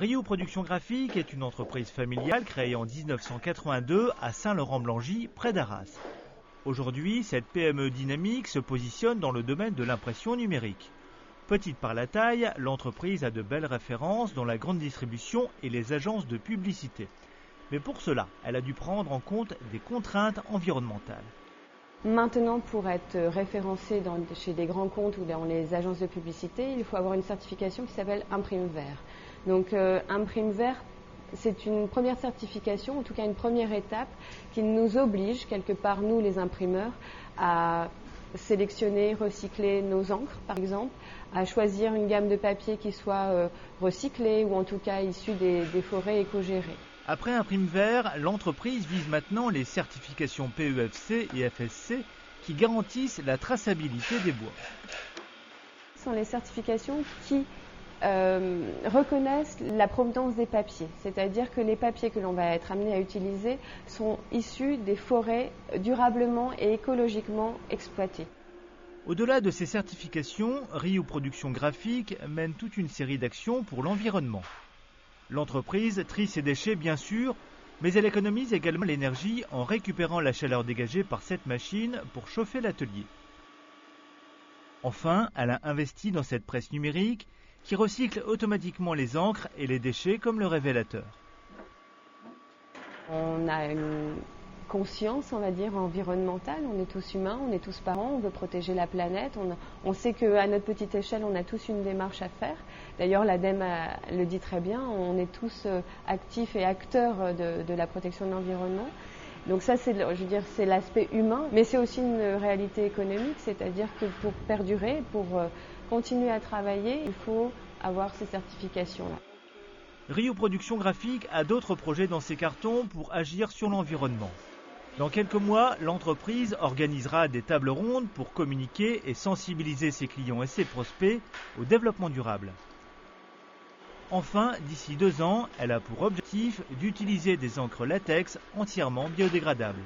Rio Production Graphique est une entreprise familiale créée en 1982 à Saint-Laurent-Blangy, près d'Arras. Aujourd'hui, cette PME dynamique se positionne dans le domaine de l'impression numérique. Petite par la taille, l'entreprise a de belles références dans la grande distribution et les agences de publicité. Mais pour cela, elle a dû prendre en compte des contraintes environnementales. Maintenant, pour être référencé chez des grands comptes ou dans les agences de publicité, il faut avoir une certification qui s'appelle Imprime Vert. Donc Imprime Vert, c'est une première certification, en tout cas une première étape, qui nous oblige, quelque part, nous les imprimeurs, à sélectionner, recycler nos encres, par exemple, à choisir une gamme de papier qui soit recyclée ou en tout cas issue des forêts éco-gérées. Après Imprime Vert, l'entreprise vise maintenant les certifications PEFC et FSC qui garantissent la traçabilité des bois. Ce sont les certifications qui reconnaissent la provenance des papiers, c'est-à-dire que les papiers que l'on va être amené à utiliser sont issus des forêts durablement et écologiquement exploitées. Au-delà de ces certifications, Rio Production Graphique mène toute une série d'actions pour l'environnement. L'entreprise trie ses déchets bien sûr, mais elle économise également l'énergie en récupérant la chaleur dégagée par cette machine pour chauffer l'atelier. Enfin, elle a investi dans cette presse numérique qui recycle automatiquement les encres et les déchets comme le révélateur. On a une conscience, on va dire, environnementale. On est tous humains, on est tous parents, on veut protéger la planète. On sait qu'à notre petite échelle, on a tous une démarche à faire. D'ailleurs, l'ADEME le dit très bien, on est tous actifs et acteurs de la protection de l'environnement. Donc ça, c'est l'aspect humain, mais c'est aussi une réalité économique, c'est-à-dire que pour perdurer, pour continuer à travailler, il faut avoir ces certifications-là. Rio Production Graphique a d'autres projets dans ses cartons pour agir sur l'environnement. Dans quelques mois, l'entreprise organisera des tables rondes pour communiquer et sensibiliser ses clients et ses prospects au développement durable. Enfin, d'ici 2 ans, elle a pour objectif d'utiliser des encres latex entièrement biodégradables.